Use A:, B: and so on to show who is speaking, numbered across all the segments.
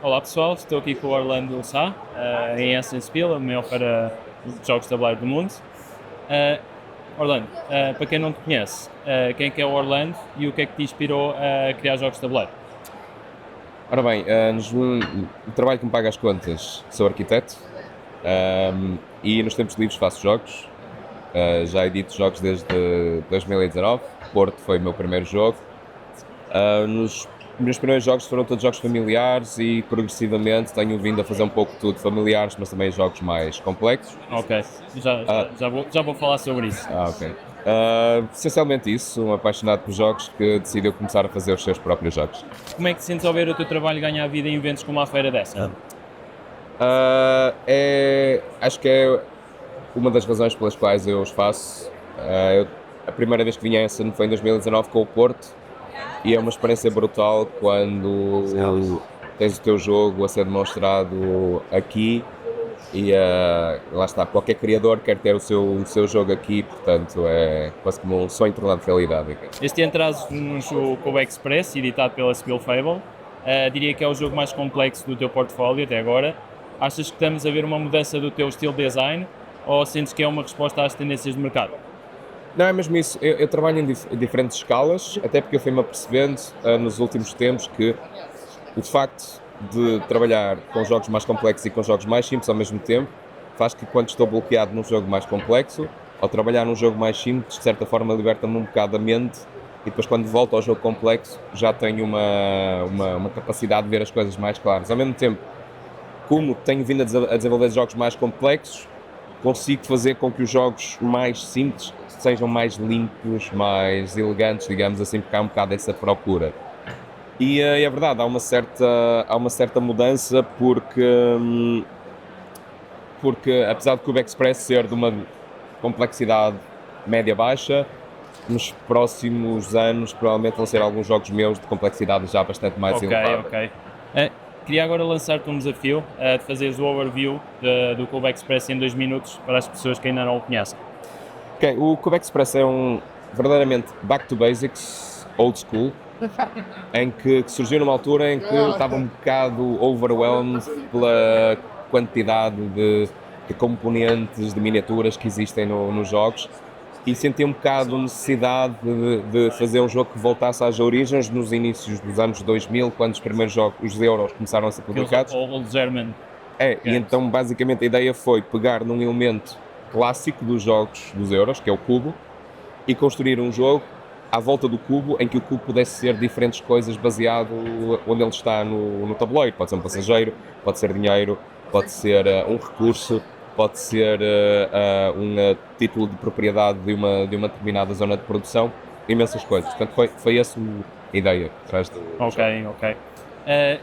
A: Olá pessoal, estou aqui com o Orlando Sá, em Essen-Spiel, a maior feira de jogos de tabuleiro do mundo. Eh, Orlando, para quem não te conhece, quem é que é o Orlando e o que é que te inspirou a criar jogos de tabuleiro?
B: Ora bem, o trabalho que me paga as contas, sou arquiteto, e nos tempos livres faço jogos. Já edito jogos desde 2019, Porto foi o meu primeiro jogo. Nos meus primeiros jogos foram todos jogos familiares e progressivamente tenho vindo a fazer um pouco de tudo, familiares, mas também jogos mais complexos.
A: Ok, já vou falar sobre isso.
B: Ok. Essencialmente isso, um apaixonado por jogos que decidiu começar a fazer os seus próprios jogos.
A: Como é que te sentes ao ver o teu trabalho ganhar vida em eventos como a feira dessa?
B: Acho que é uma das razões pelas quais eu os faço. A primeira vez que vim a Essen foi em 2019 com o Porto e é uma experiência brutal quando tens o teu jogo a ser demonstrado aqui e lá está, qualquer criador quer ter o seu jogo aqui, portanto é quase como um sonho tornado realidade.
A: Este ano trazes-nos o Kobe Express, editado pela Spiel Fable. Diria que é o jogo mais complexo do teu portfólio até agora. Achas que estamos a ver uma mudança do teu estilo de design ou sentes que é uma resposta às tendências de mercado?
B: Não, é mesmo isso. Eu trabalho em diferentes escalas, até porque eu fui-me apercebendo nos últimos tempos que o facto de trabalhar com jogos mais complexos e com jogos mais simples ao mesmo tempo faz que quando estou bloqueado num jogo mais complexo, ao trabalhar num jogo mais simples, de certa forma liberta-me um bocado a mente e depois quando volto ao jogo complexo já tenho uma capacidade de ver as coisas mais claras. Ao mesmo tempo, como tenho vindo a desenvolver jogos mais complexos, consigo fazer com que os jogos mais simples sejam mais limpos, mais elegantes, digamos assim, porque há um bocado essa procura. E é verdade, há uma certa mudança porque apesar de Cube Express ser de uma complexidade média-baixa, nos próximos anos provavelmente vão ser alguns jogos meus de complexidade já bastante mais
A: Ok,
B: elevada.
A: ok. Queria agora lançar-te um desafio de fazeres o overview do Kobe Express em 2 minutos para as pessoas que ainda não o conhecem.
B: Ok, o Cube Express é um verdadeiramente back to basics, old school, em que surgiu numa altura em que estava um bocado overwhelmed pela quantidade de componentes, de miniaturas que existem nos jogos e senti um bocado necessidade de fazer um jogo que voltasse às origens nos inícios dos anos 2000, quando os primeiros jogos, os euros, começaram a ser publicados.
A: Old German.
B: E então basicamente a ideia foi pegar num elemento clássico dos jogos dos euros, que é o cubo, e construir um jogo à volta do cubo, em que o cubo pudesse ser diferentes coisas baseado onde ele está no tabuleiro. Pode ser um passageiro, pode ser dinheiro, pode ser um recurso, pode ser um título de propriedade de uma determinada zona de produção, imensas coisas. Portanto, foi essa a ideia por trás do jogo.
A: Ok.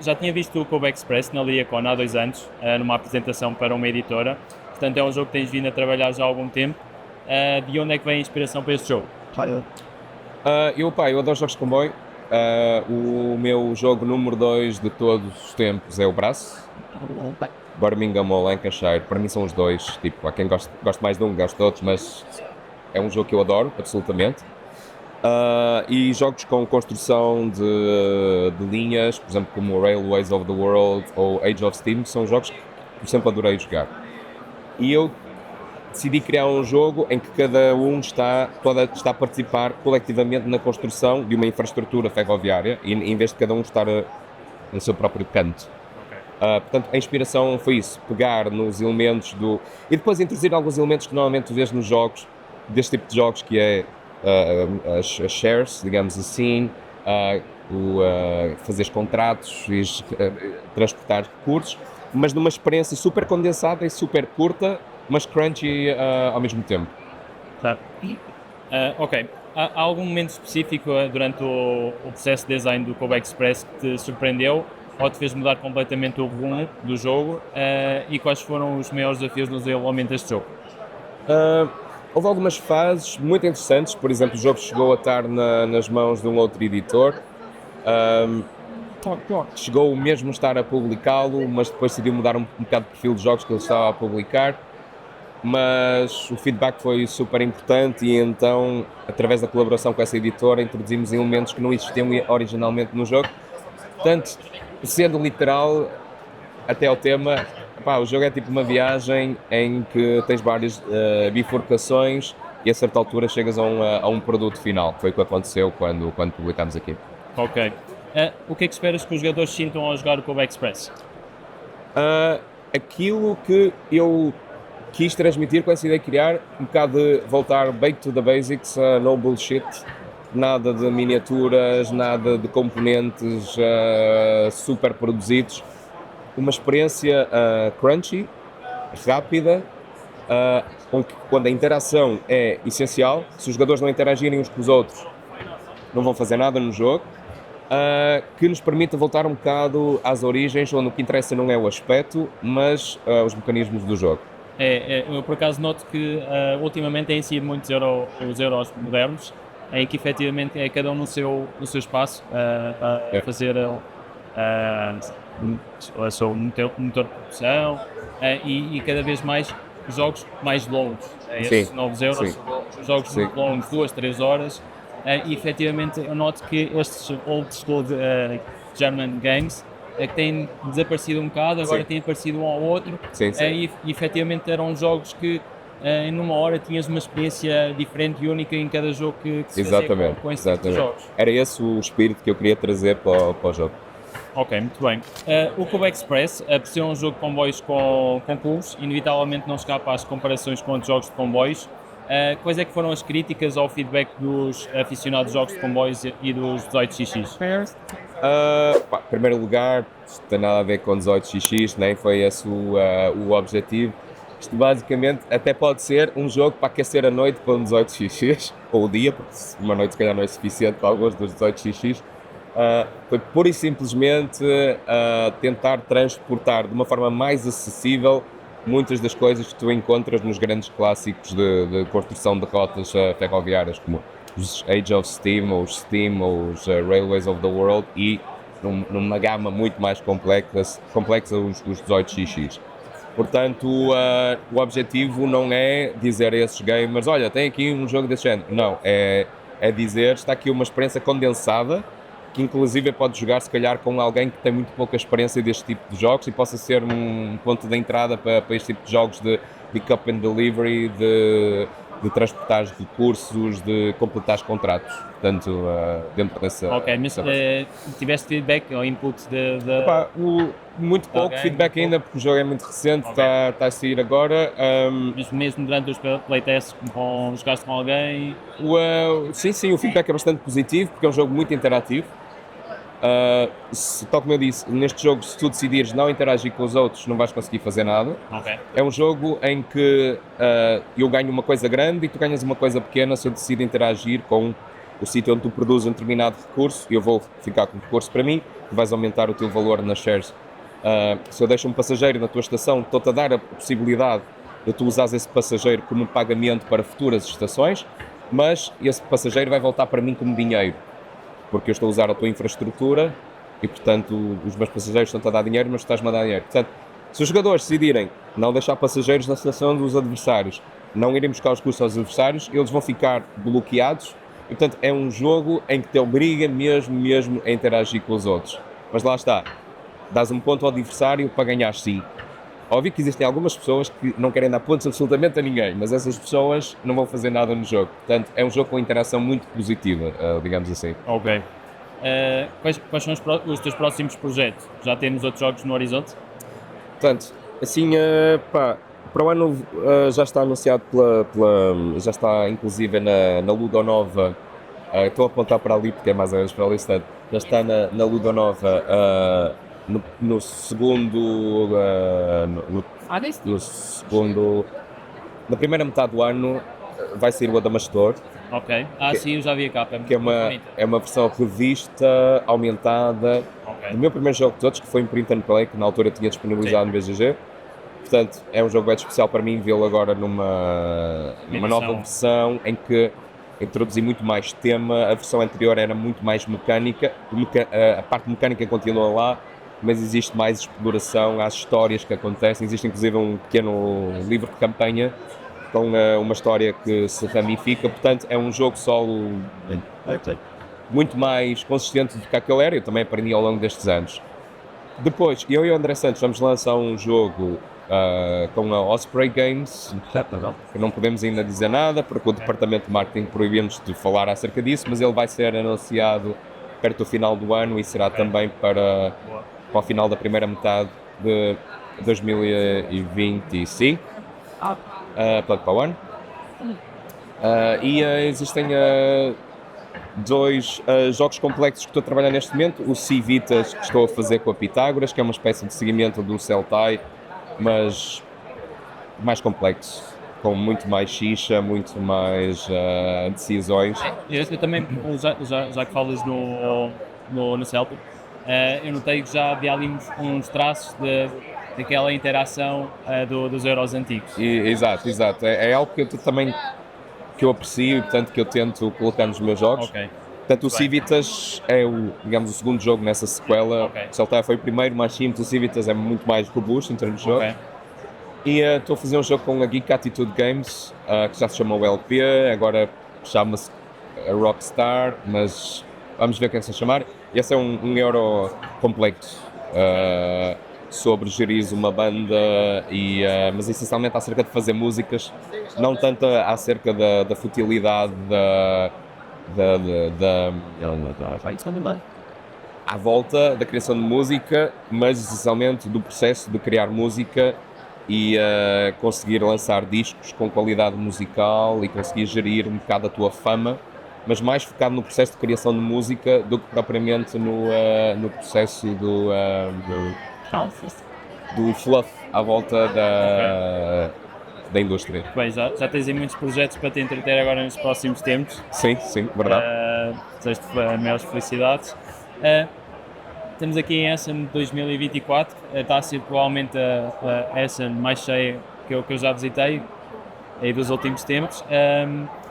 A: Já tinha visto o Kobe Express na Liacon há 2 anos, numa apresentação para uma editora. Portanto, é um jogo que tens vindo a trabalhar já há algum tempo. De onde é que vem a inspiração para este jogo?
B: Eu adoro jogos de comboio. O meu jogo número 2 de todos os tempos é o Braço. Birmingham ou Lancashire, para mim são os dois. Tipo, há quem goste mais de um, goste de outros, mas é um jogo que eu adoro, absolutamente. E jogos com construção de linhas, por exemplo, como Railways of the World ou Age of Steam, são jogos que eu sempre adorei jogar. E eu decidi criar um jogo em que cada um está a participar coletivamente na construção de uma infraestrutura ferroviária, e em vez de cada um estar no seu próprio canto. Portanto, a inspiração foi isso, pegar nos elementos e depois introduzir alguns elementos que normalmente vês nos jogos, deste tipo de jogos, que é as shares, digamos assim, fazer contratos e transportar recursos, mas numa experiência super condensada e super curta, mas crunchy ao mesmo tempo.
A: Certo. Ok. Há algum momento específico durante o processo de design do Kobe Express que te surpreendeu ou te fez mudar completamente o rumo do jogo? E quais foram os maiores desafios no desenvolvimento deste jogo?
B: Houve algumas fases muito interessantes, por exemplo, o jogo chegou a estar nas mãos de um outro editor, chegou mesmo a estar a publicá-lo, mas depois decidiu mudar um bocado de perfil de jogos que ele estava a publicar, mas o feedback foi super importante e então, através da colaboração com essa editora, introduzimos elementos que não existiam originalmente no jogo. Portanto, sendo literal, até ao tema, pá, o jogo é tipo uma viagem em que tens várias bifurcações e a certa altura chegas a um produto final. Foi o que aconteceu quando publicámos aqui.
A: Ok. O que é que esperas que os jogadores sintam ao jogar o Kobe Express?
B: Aquilo que eu quis transmitir com essa ideia de criar, um bocado de voltar back to the basics, no bullshit, nada de miniaturas, nada de componentes super produzidos, uma experiência crunchy, rápida, quando a interação é essencial. Se os jogadores não interagirem uns com os outros, não vão fazer nada no jogo. Que nos permita voltar um bocado às origens, onde o que interessa não é o aspecto, mas os mecanismos do jogo.
A: Eu por acaso noto que ultimamente têm sido muitos os euros modernos, em que efetivamente é cada um no seu espaço a fazer o seu motor de produção e cada vez mais jogos mais longos. Estes novos euros são jogos muito longos, 2, 3 horas. E efetivamente eu noto que estes old school German games que têm desaparecido um bocado, agora têm aparecido um ao outro. E efetivamente eram jogos que em uma hora tinhas uma experiência diferente e única em cada jogo que se fazia com esses tipo de jogos.
B: Era esse o espírito que eu queria trazer para o jogo.
A: Ok, muito bem. O Kobe Express, por ser um jogo de comboios com cubos, inevitavelmente não escapa às comparações com outros jogos de comboios. Quais é que foram as críticas ao feedback dos aficionados de jogos de comboios e dos 18xx?
B: Em primeiro lugar, isto não tem nada a ver com 18xx, nem foi esse o objetivo. Isto basicamente até pode ser um jogo para aquecer a noite com 18xx, ou o dia, porque uma noite se calhar não é suficiente para alguns dos 18xx. Foi pura e simplesmente tentar transportar de uma forma mais acessível muitas das coisas que tu encontras nos grandes clássicos de construção de rotas ferroviárias, como os Age of Steam, ou os Railways of the World, e numa gama muito mais complexa os 18xx. Portanto, o objetivo não é dizer a esses gamers, olha, tem aqui um jogo desse género. Não, é dizer, está aqui uma experiência condensada, que inclusive pode jogar se calhar com alguém que tem muito pouca experiência deste tipo de jogos e possa ser um ponto de entrada para este tipo de jogos de pick-up and delivery, de transportar recursos, de completar contratos. Portanto, dentro dessa...
A: Ok, mas tiveste feedback ou input
B: muito pouco feedback ainda, porque o jogo é muito recente, está a sair agora.
A: Mas mesmo durante os playtests, jogaste com alguém?
B: Sim, o feedback é bastante positivo, porque é um jogo muito interativo. Tal como eu disse, neste jogo, se tu decidires não interagir com os outros, não vais conseguir fazer nada. É um jogo em que eu ganho uma coisa grande e tu ganhas uma coisa pequena se eu decido interagir com o sítio onde tu produzes um determinado recurso. Eu vou ficar com o recurso para mim, tu vais aumentar o teu valor nas shares. Se eu deixo um passageiro na tua estação, estou-te a dar a possibilidade de tu usares esse passageiro como pagamento para futuras estações, mas esse passageiro vai voltar para mim como dinheiro, porque eu estou a usar a tua infraestrutura e, portanto, os meus passageiros estão-te a dar dinheiro, mas estás-me a dar dinheiro. Portanto, se os jogadores decidirem não deixar passageiros na estação dos adversários, não irem buscar os custos aos adversários, eles vão ficar bloqueados. E, portanto, é um jogo em que te obriga mesmo a interagir com os outros. Mas lá está, dás um ponto ao adversário para ganhar 5. Óbvio que existem algumas pessoas que não querem dar pontos absolutamente a ninguém, mas essas pessoas não vão fazer nada no jogo. Portanto, é um jogo com interação muito positiva, digamos assim.
A: Ok. Quais são os teus próximos projetos? Já temos outros jogos no horizonte?
B: Portanto, assim, para o ano já está anunciado já está inclusive na Ludonova. Estou a apontar para ali porque é mais ou menos para ali, já está na Ludonova. No segundo, na primeira metade do ano vai sair o Adamastor.
A: Ok, sim, eu já vi a capa.
B: Que é uma versão revista, aumentada, do meu primeiro jogo de todos, que foi em Print and Play, que na altura tinha disponibilizado no BGG. Portanto, é um jogo bem especial para mim vê-lo agora numa nova versão em que introduzi muito mais tema. A versão anterior era muito mais mecânica, a parte mecânica continua lá, mas existe mais exploração às histórias que acontecem. Existe inclusive um pequeno livro de campanha com uma história que se ramifica. Portanto, é um jogo solo muito mais consistente do que aquele era. Eu também aprendi ao longo destes anos. Depois, eu e o André Santos vamos lançar um jogo com a Osprey Games, que não podemos ainda dizer nada, porque o departamento de marketing proibiu-nos de falar acerca disso, mas ele vai ser anunciado perto do final do ano e será também para o final da primeira metade de 2025, para o ano. Existem dois jogos complexos que estou a trabalhar neste momento, o Civitas, que estou a fazer com a Pitágoras, que é uma espécie de seguimento do Celtai, mas mais complexo, com muito mais xixa, muito mais decisões.
A: Eu também, já que falas no Celtic, eu notei que já havia ali uns traços daquela interação dos Euros antigos.
B: Exato. É algo que eu aprecio e, portanto, que eu tento colocar nos meus jogos.
A: Ok.
B: Portanto, o Civitas é o segundo jogo nessa sequela.
A: Ok.
B: O Celtai foi o primeiro, mais simples. O Civitas é muito mais robusto em termos de jogo.
A: Ok.
B: E estou a fazer um jogo com a Geek Attitude Games, que já se chama o LP, agora chama-se a Rockstar, mas vamos ver o que é que se vai chamar. Esse é um euro complexo sobre gerir uma banda, mas essencialmente acerca de fazer músicas, não tanto acerca da futilidade à volta da criação de música, mas essencialmente do processo de criar música e conseguir lançar discos com qualidade musical e conseguir gerir um bocado a tua fama, mas mais focado no processo de criação de música do que propriamente no processo do fluff à volta da indústria.
A: Bem, já tens aí muitos projetos para te entreter agora nos próximos tempos.
B: Sim, verdade.
A: Desejo-te maiores felicidades. Temos aqui em Essen 2024, está a ser provavelmente a Essen mais cheia que eu já visitei aí dos últimos tempos.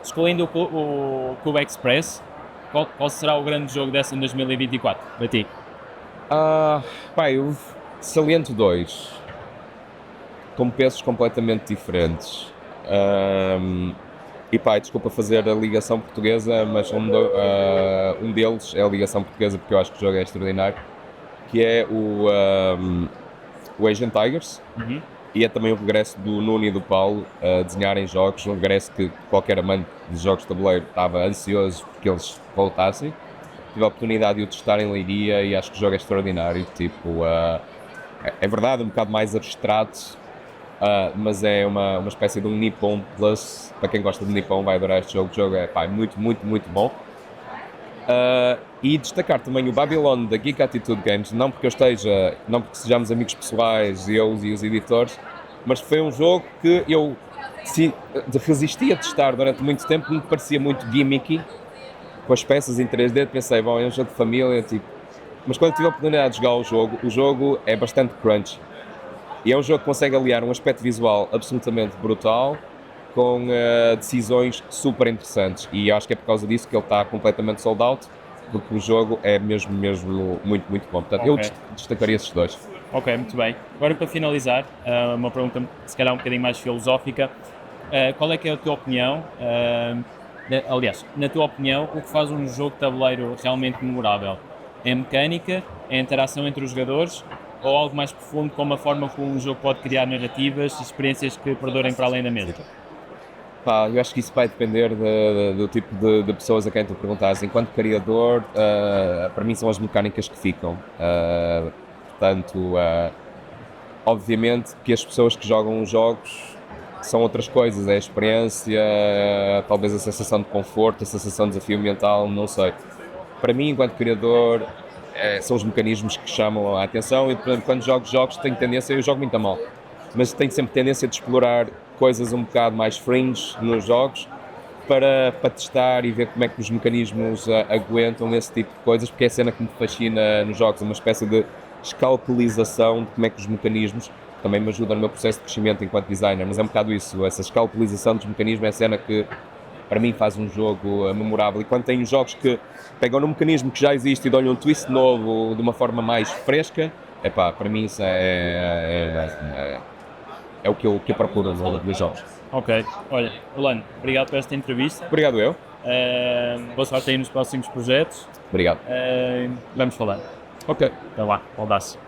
A: Escolhendo o Cube Express, qual será o grande jogo dessa em 2024 para ti?
B: Eu saliento dois, com pesos completamente diferentes. Desculpa fazer a ligação portuguesa, mas um deles é a ligação portuguesa porque eu acho que o jogo é extraordinário, que é o Asian Tigers.
A: Uhum.
B: E é também o regresso do Nuno e do Paulo a desenharem jogos, um regresso que qualquer amante de jogos de tabuleiro estava ansioso porque eles voltassem. Tive a oportunidade de o testar em Leiria e acho que o jogo é extraordinário. É verdade, um bocado mais abstrato, mas é uma espécie de um Nippon Plus. Para quem gosta de Nippon vai adorar este jogo. O jogo é muito bom. E destacar também o Babylon da Geek Attitude Games, não porque sejamos amigos pessoais, eu e os editores, mas foi um jogo que eu resisti a testar durante muito tempo, me parecia muito gimmicky, com as peças em 3D, pensei, é um jogo de família, mas quando tive a oportunidade de jogar o jogo é bastante crunchy. E é um jogo que consegue aliar um aspecto visual absolutamente brutal com decisões super interessantes, e acho que é por causa disso que ele está completamente sold out, porque o jogo é mesmo muito bom. Portanto, eu destacaria esses dois.
A: Ok, muito bem. Agora, para finalizar, uma pergunta se calhar um bocadinho mais filosófica. Qual é que é a tua opinião, aliás, na tua opinião, o que faz um jogo de tabuleiro realmente memorável? É a mecânica, é a interação entre os jogadores, ou algo mais profundo, como a forma como um jogo pode criar narrativas e experiências que perdurem para além da mesa?
B: Eu acho que isso vai depender do tipo de pessoas a quem tu perguntas. Enquanto criador, para mim são as mecânicas que ficam. Obviamente que as pessoas que jogam os jogos são outras coisas, é a experiência, talvez a sensação de conforto, a sensação de desafio mental, não sei. Para mim, enquanto criador, são os mecanismos que chamam a atenção e, portanto, quando jogo jogos tenho tendência, eu jogo muito a mal, mas tenho sempre tendência de explorar coisas um bocado mais fringe nos jogos para testar e ver como é que os mecanismos aguentam esse tipo de coisas, porque é a cena que me fascina nos jogos, uma espécie de escalpelização de como é que os mecanismos também me ajudam no meu processo de crescimento enquanto designer, mas é um bocado isso, essa escalpelização dos mecanismos é a cena que para mim faz um jogo memorável. E quando tenho jogos que pegam num mecanismo que já existe e dão-lhe um twist novo de uma forma mais fresca, para mim isso é o que eu procuro nos jogos.
A: Ok, olha, Rolando, obrigado por esta entrevista.
B: Obrigado eu.
A: Boa sorte aí nos próximos projetos.
B: Obrigado.
A: Vamos falar.
B: Ok.
A: Então lá, um abraço.